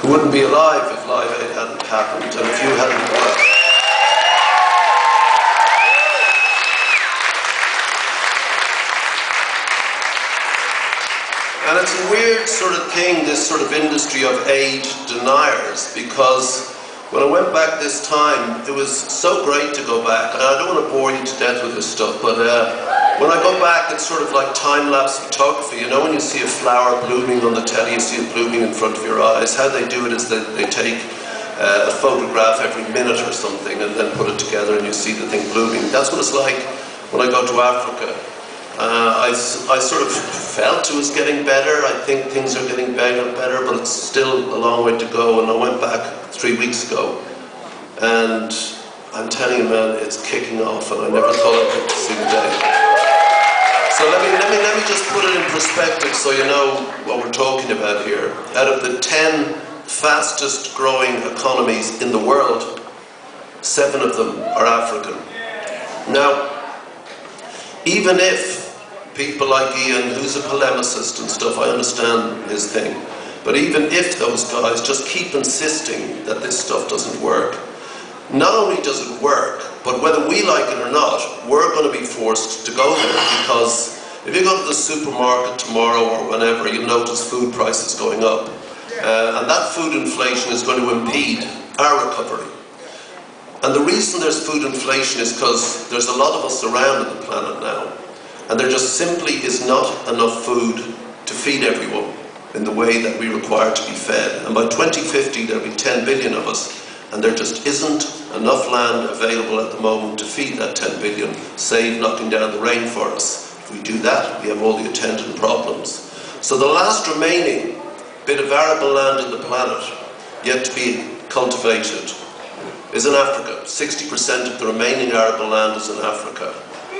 who wouldn't be alive if Live Aid hadn't happened and if you hadn't worked. And it's a weird sort of thing, this sort of industry of aid deniers, because when I went back this time, it was so great to go back. And I don't want to bore you to death with this stuff, but when I go back, it's sort of like time-lapse photography. You know, when you see a flower blooming on the telly, you see it blooming in front of your eyes. How they do it is that they take a photograph every minute or something and then put it together and you see the thing blooming. That's what it's like when I go to Africa. I sort of felt it was getting better. I think things are getting better, but it's still a long way to go. And I went back 3 weeks ago, and I'm telling you, man, it's kicking off, and I never thought I'd get to see the day. So let me just put it in perspective so you know what we're talking about here. Out of the 10 fastest growing economies in the world, 7 of them are African. Now, even if people like Ian, who's a polemicist and stuff, I understand his thing, but even if those guys just keep insisting that this stuff doesn't work, not only does it work, but whether we like it or not, we're going to be forced to go there, because if you go to the supermarket tomorrow or whenever, you'll notice food prices going up, and that food inflation is going to impede our recovery. And the reason there's food inflation is because there's a lot of us around on the planet now, and there just simply is not enough food to feed everyone in the way that we require to be fed. And by 2050 there'll be 10 billion of us, and there just isn't enough land available at the moment to feed that 10 billion, save knocking down the rainforests. If we do that, we have all the attendant problems. So the last remaining bit of arable land in the planet yet to be cultivated is in Africa. 60% of the remaining arable land is in Africa.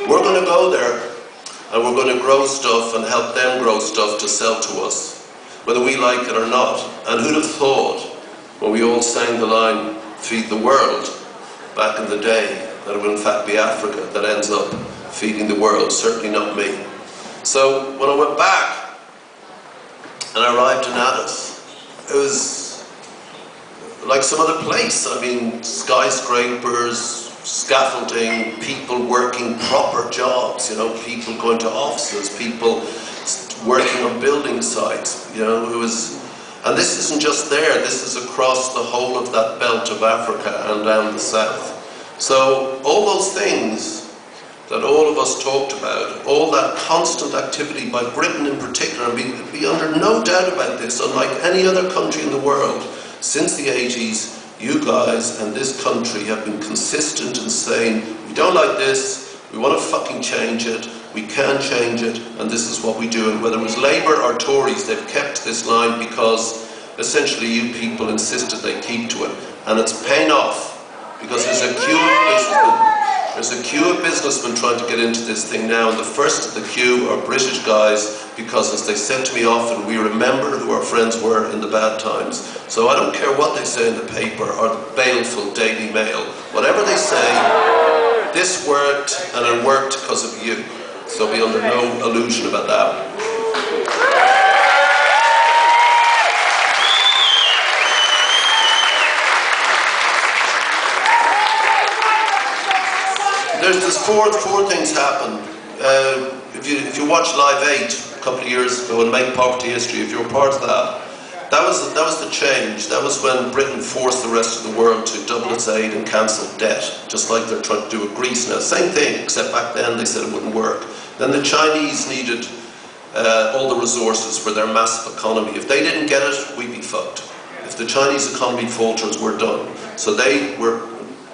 We're going to go there and we're going to grow stuff and help them grow stuff to sell to us, whether we like it or not. And who'd have thought, when we all sang the line, "Feed the world," back in the day, that it would in fact be Africa that ends up feeding the world, certainly not me. So when I went back and I arrived in Addis, it was like some other place. I mean, skyscrapers, scaffolding, people working proper jobs, you know, people going to offices, people working on building sites, you know, it was, and this isn't just there, this is across the whole of that belt of Africa and down the south. So all those things that all of us talked about, all that constant activity by Britain in particular, and be under no doubt about this, unlike any other country in the world, since the 80s, you guys and this country have been consistent in saying, we don't like this, we want to fucking change it, we can change it, and this is what we do. And whether it was Labour or Tories, they've kept this line because essentially you people insisted they keep to it. And it's paying off, because there's a queue of businessmen trying to get into this thing now, and the first of the queue are British guys, because as they said to me often, we remember who our friends were in the bad times. So I don't care what they say in the paper or the baleful Daily Mail. Whatever they say, this worked, and it worked because of you. So be under no illusion about that. There's four things happen. If you watch Live Aid a couple of years ago and Make Poverty History, if you're part of that was the change. That was when Britain forced the rest of the world to double its aid and cancel debt, just like they're trying to do with Greece now. Same thing, except back then they said it wouldn't work. Then the Chinese needed all the resources for their massive economy. If they didn't get it, we'd be fucked. If the Chinese economy falters, we're done. So they were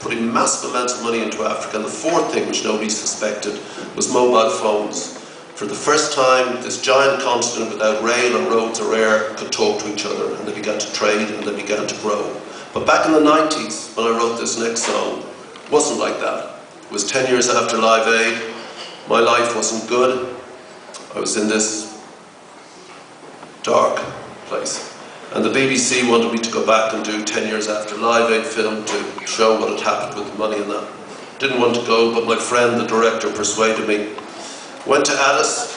putting massive amounts of money into Africa. And the fourth thing, which nobody suspected, was mobile phones. For the first time, this giant continent without rail or roads or air could talk to each other, and they began to trade and they began to grow. But back in the 90s, when I wrote this next song, it wasn't like that. It was 10 years after Live Aid. My life wasn't good. I was in this dark place. And the BBC wanted me to go back and do 10 years after Live Aid film to show what had happened with the money and that. Didn't want to go, but my friend, the director, persuaded me. Went to Addis,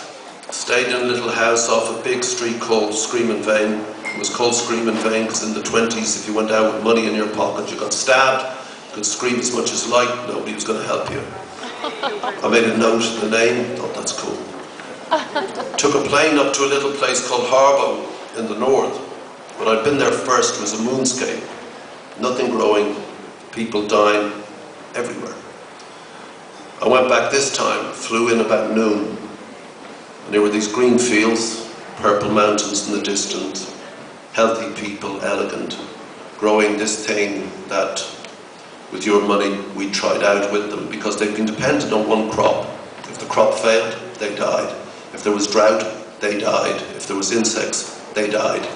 stayed in a little house off a big street called Screaming Vane, It was called Scream in Vain because in the 20s, if you went out with money in your pocket, you got stabbed. You could scream as much as you liked, nobody was going to help you. I made a note of the name, thought that's cool. Took a plane up to a little place called Harbow in the north. When I'd been there first, it was a moonscape. Nothing growing, people dying everywhere. I went back this time, flew in about noon, and there were these green fields, purple mountains in the distance, healthy people, elegant, growing this thing that, with your money, we tried out with them because they've been dependent on one crop. If the crop failed, they died. If there was drought, they died. If there was insects, they died.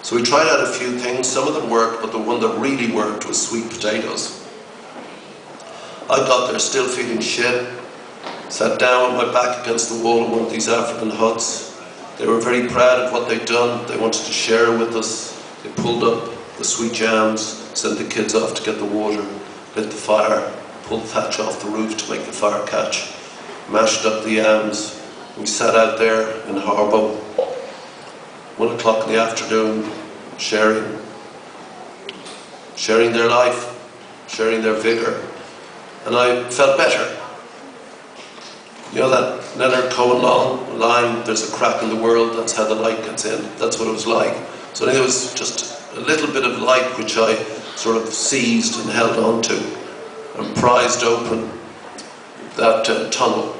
So we tried out a few things, some of them worked, but the one that really worked was sweet potatoes. I got there still feeling shit, sat down with my back against the wall of one of these African huts. They were very proud of what they'd done, they wanted to share it with us. They pulled up the sweet jams, sent the kids off to get the water, lit the fire, pulled the thatch off the roof to make the fire catch, mashed up the yams. We sat out there in Harbow, 1 o'clock in the afternoon, sharing their life, sharing their vigour. And I felt better. You know that Leonard Cohen line, there's a crack in the world, that's how the light gets in. That's what it was like. So there was just a little bit of light which I sort of seized and held on to and prized open that tunnel.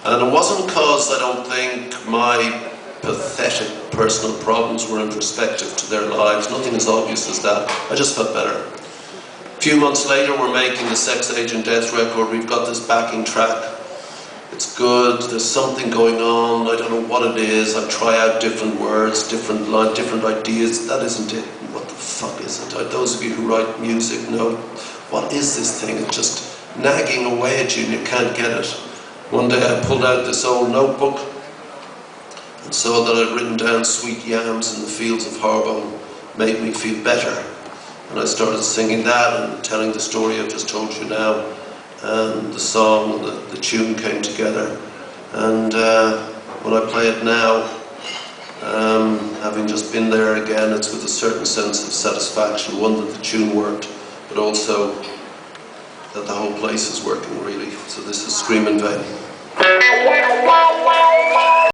And it wasn't because I don't think my pathetic personal problems were in perspective to their lives. Nothing as obvious as that. I just felt better. A few months later, we're making the Sex Agent Death record. We've got this backing track. It's good. There's something going on. I don't know what it is. I try out different words, different lines, different ideas. That isn't it. What the fuck is it? Those of you who write music know, what is this thing? It's just nagging away at you and you can't get it. One day I pulled out this old notebook and saw that I'd written down sweet yams in the fields of Harbow. Made me feel better. And I started singing that and telling the story I've just told you now. And the song, the tune came together. And when I play it now, having just been there again, it's with a certain sense of satisfaction. One, that the tune worked, but also that the whole place is working really. So this is Scream in Vain.